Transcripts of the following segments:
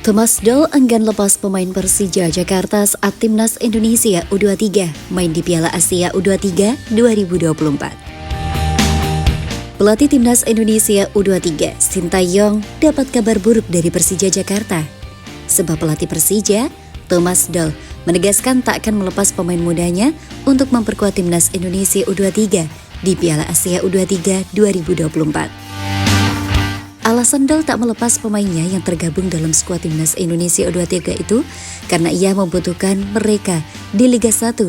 Thomas Doll enggan lepas pemain Persija Jakarta saat Timnas Indonesia U23 main di Piala Asia U23 2024. Pelatih Timnas Indonesia U23, Sintayong, dapat kabar buruk dari Persija Jakarta. Sebab pelatih Persija, Thomas Doll, menegaskan tak akan melepas pemain mudanya untuk memperkuat Timnas Indonesia U23 di Piala Asia U23 2024. Alasan Doll tak melepas pemainnya yang tergabung dalam skuad Timnas Indonesia U23 itu karena ia membutuhkan mereka di Liga 1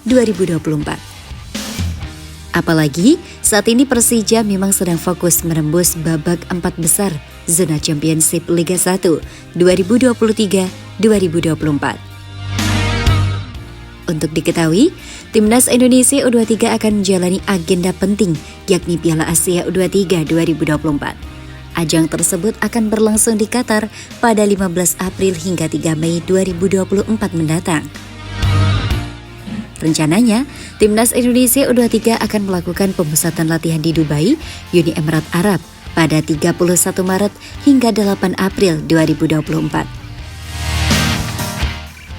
2023-2024. Apalagi saat ini Persija memang sedang fokus menembus babak 4 besar zona Championship Liga 1 2023-2024. Untuk diketahui, Timnas Indonesia U23 akan menjalani agenda penting yakni Piala Asia U23 2024. Ajang tersebut akan berlangsung di Qatar pada 15 April hingga 3 Mei 2024 mendatang. Rencananya, Timnas Indonesia U23 akan melakukan pemusatan latihan di Dubai, Uni Emirat Arab pada 31 Maret hingga 8 April 2024.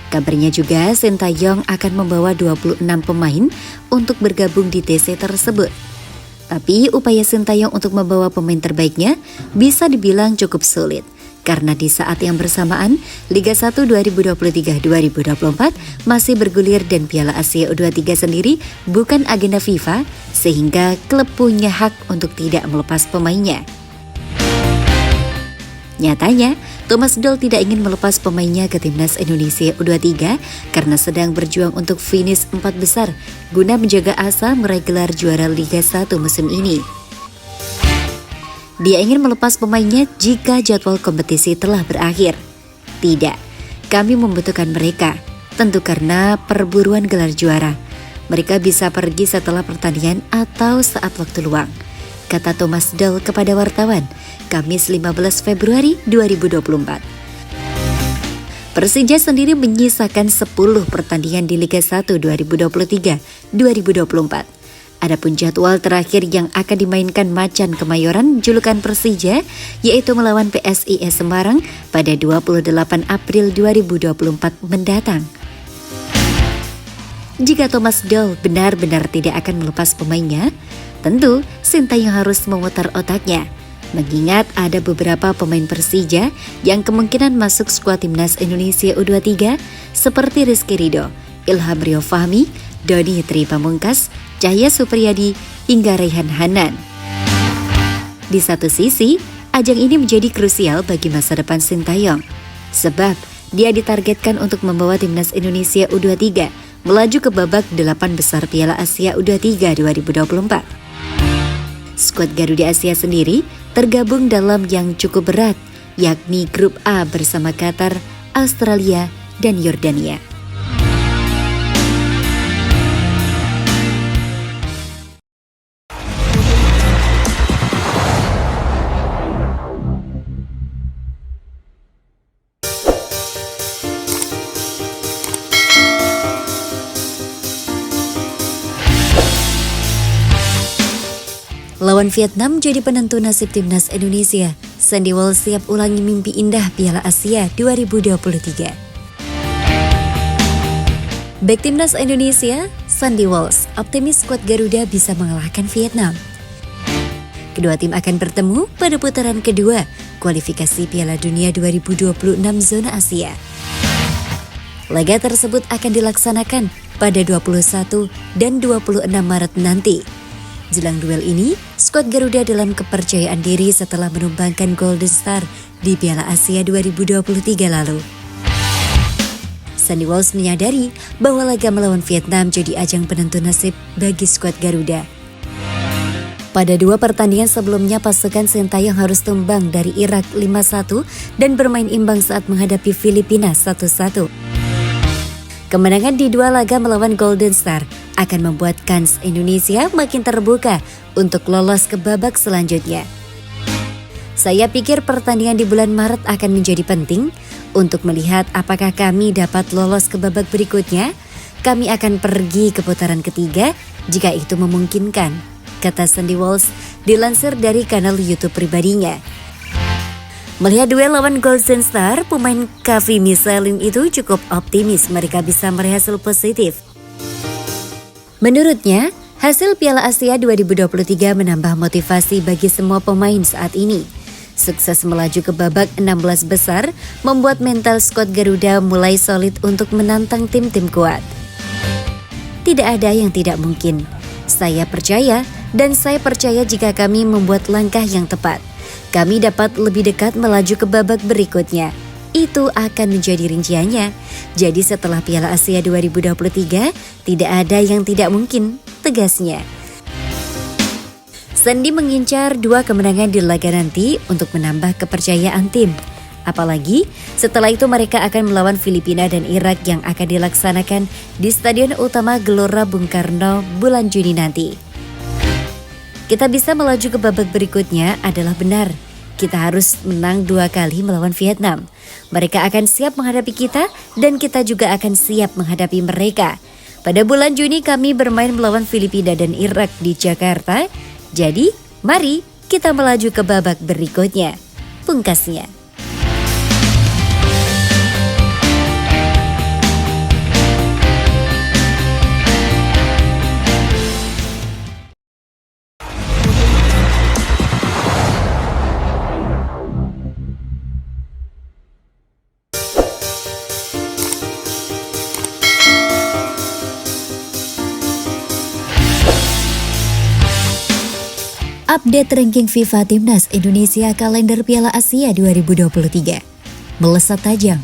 Kabarnya juga Sintayong akan membawa 26 pemain untuk bergabung di TC tersebut. Tapi upaya Sintayong untuk membawa pemain terbaiknya bisa dibilang cukup sulit. Karena di saat yang bersamaan, Liga 1 2023-2024 masih bergulir dan Piala Asia U23 sendiri bukan agenda FIFA, sehingga klub punya hak untuk tidak melepas pemainnya. Nyatanya, Thomas Doll tidak ingin melepas pemainnya ke Timnas Indonesia U23 karena sedang berjuang untuk finish 4 besar guna menjaga asa meraih gelar juara Liga 1 musim ini. Dia ingin melepas pemainnya jika jadwal kompetisi telah berakhir. Tidak, kami membutuhkan mereka, tentu karena perburuan gelar juara. Mereka bisa pergi setelah pertandingan atau saat waktu luang, kata Thomas Doll kepada wartawan, Kamis 15 Februari 2024. Persija sendiri menyisakan 10 pertandingan di Liga 1 2023-2024. Adapun jadwal terakhir yang akan dimainkan Macan Kemayoran julukan Persija yaitu melawan PSIS Semarang pada 28 April 2024 mendatang. Jika Thomas Doll benar-benar tidak akan melepas pemainnya, tentu Sintayong harus memutar otaknya. Mengingat ada beberapa pemain Persija yang kemungkinan masuk skuad Timnas Indonesia U23 seperti Rizky Ridho, Ilham Rio Fahmi, Doni Tri Pamungkas, Cahya Supriyadi, hingga Raihan Hanan. Di satu sisi, ajang ini menjadi krusial bagi masa depan Sintayong, sebab dia ditargetkan untuk membawa Timnas Indonesia U23 melaju ke babak 8 besar Piala Asia U23 2024. Skuad Garuda Asia sendiri tergabung dalam yang cukup berat, yakni Grup A bersama Qatar, Australia, dan Yordania. Lawan Vietnam jadi penentu nasib Timnas Indonesia. Sandy Walsh siap ulangi mimpi indah Piala Asia 2023. Bek Timnas Indonesia, Sandy Walsh, optimis skuad Garuda bisa mengalahkan Vietnam. Kedua tim akan bertemu pada putaran kedua kualifikasi Piala Dunia 2026 zona Asia. Laga tersebut akan dilaksanakan pada 21 dan 26 Maret nanti. Jelang duel ini, skuad Garuda dalam kepercayaan diri setelah menumbangkan Golden Star di Piala Asia 2023 lalu. Sandy Walsh menyadari bahwa laga melawan Vietnam jadi ajang penentu nasib bagi skuad Garuda. Pada 2 pertandingan sebelumnya, pasukan Sintayong harus tumbang dari Irak 5-1 dan bermain imbang saat menghadapi Filipina 1-1. Kemenangan di 2 laga melawan Golden Star akan membuat kans Indonesia makin terbuka untuk lolos ke babak selanjutnya. Saya pikir pertandingan di bulan Maret akan menjadi penting untuk melihat apakah kami dapat lolos ke babak berikutnya. Kami akan pergi ke putaran ketiga jika itu memungkinkan, kata Sandy Walsh dilansir dari kanal YouTube pribadinya. Melihat duel lawan Golden Star, pemain Kavi Misalin itu cukup optimis mereka bisa meraih hasil positif. Menurutnya, hasil Piala Asia 2023 menambah motivasi bagi semua pemain saat ini. Sukses melaju ke babak 16 besar membuat mental skuad Garuda mulai solid untuk menantang tim-tim kuat. Tidak ada yang tidak mungkin. Saya percaya dan saya percaya jika kami membuat langkah yang tepat, kami dapat lebih dekat melaju ke babak berikutnya. Itu akan menjadi rinciannya. Jadi setelah Piala Asia 2023, tidak ada yang tidak mungkin, tegasnya. Sandi mengincar 2 kemenangan di laga nanti untuk menambah kepercayaan tim. Apalagi setelah itu mereka akan melawan Filipina dan Irak yang akan dilaksanakan di Stadion Utama Gelora Bung Karno bulan Juni nanti. Kita bisa melaju ke babak berikutnya adalah benar. Kita harus menang 2 kali melawan Vietnam. Mereka akan siap menghadapi kita dan kita juga akan siap menghadapi mereka. Pada bulan Juni kami bermain melawan Filipina dan Irak di Jakarta. Jadi, mari kita melaju ke babak berikutnya, pungkasnya. Update ranking FIFA Timnas Indonesia kalender Piala Asia 2023. Melesat tajam.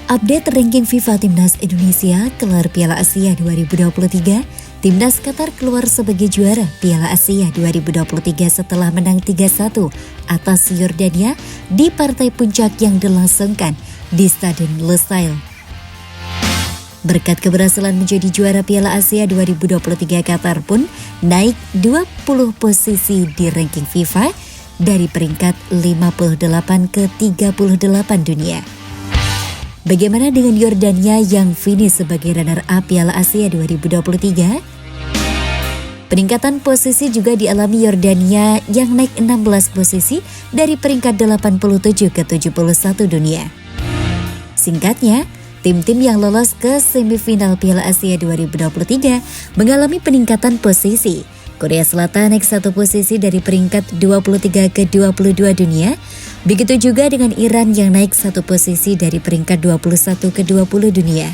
Update ranking FIFA Timnas Indonesia gelar Piala Asia 2023. Timnas Qatar keluar sebagai juara Piala Asia 2023 setelah menang 3-1 atas Yordania di partai puncak yang dilangsungkan di Stadion Lusail. Berkat keberhasilan menjadi juara Piala Asia 2023, Qatar pun naik 20 posisi di ranking FIFA dari peringkat 58 ke 38 dunia. Bagaimana dengan Yordania yang finish sebagai runner-up Piala Asia 2023? Peningkatan posisi juga dialami Yordania yang naik 16 posisi dari peringkat 87 ke 71 dunia. Singkatnya, tim-tim yang lolos ke semifinal Piala Asia 2023 mengalami peningkatan posisi. Korea Selatan naik 1 posisi dari peringkat 23 ke 22 dunia. Begitu juga dengan Iran yang naik 1 posisi dari peringkat 21 ke 20 dunia.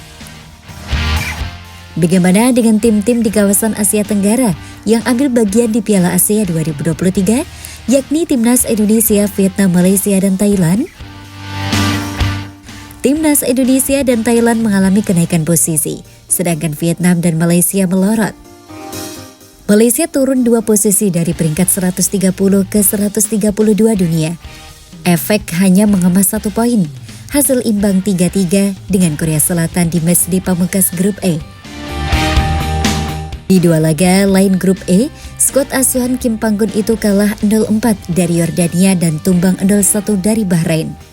Bagaimana dengan tim-tim di kawasan Asia Tenggara yang ambil bagian di Piala Asia 2023, yakni Timnas Indonesia, Vietnam, Malaysia, dan Thailand? Timnas Indonesia dan Thailand mengalami kenaikan posisi, sedangkan Vietnam dan Malaysia melorot. Malaysia turun 2 posisi dari peringkat 130 ke 132 dunia. Efek hanya mengemas 1 poin, hasil imbang 3-3 dengan Korea Selatan di matchday pamungkas grup E. Di 2 laga lain grup E, skuad asuhan Kim Panggun itu kalah 0-4 dari Yordania dan tumbang 0-1 dari Bahrain.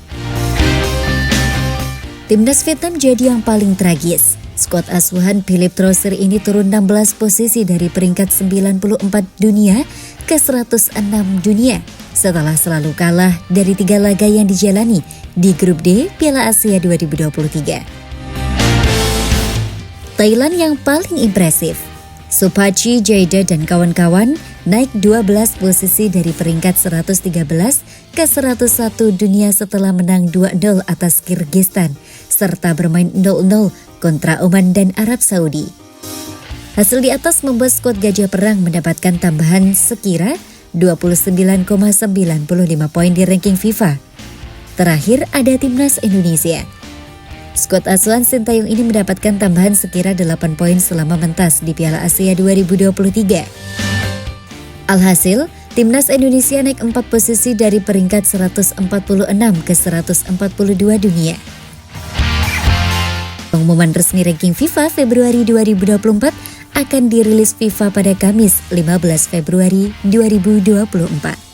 Timnas Vietnam jadi yang paling tragis. Skuad asuhan Philip Trosser ini turun 16 posisi dari peringkat 94 dunia ke 106 dunia setelah selalu kalah dari 3 laga yang dijalani di grup D Piala Asia 2023. Thailand yang paling impresif. Supachi, Jaida dan kawan-kawan naik 12 posisi dari peringkat 113 ke 101 dunia setelah menang 2-0 atas Kyrgyzstan serta bermain 0-0 kontra Oman dan Arab Saudi. Hasil di atas membuat skuad Gajah Perang mendapatkan tambahan sekira 29,95 poin di ranking FIFA. Terakhir ada Timnas Indonesia. Skuad asuhan Sintayong ini mendapatkan tambahan sekira 8 poin selama mentas di Piala Asia 2023. Alhasil, Timnas Indonesia naik 4 posisi dari peringkat 146 ke 142 dunia. Pengumuman resmi ranking FIFA Februari 2024 akan dirilis FIFA pada Kamis 15 Februari 2024.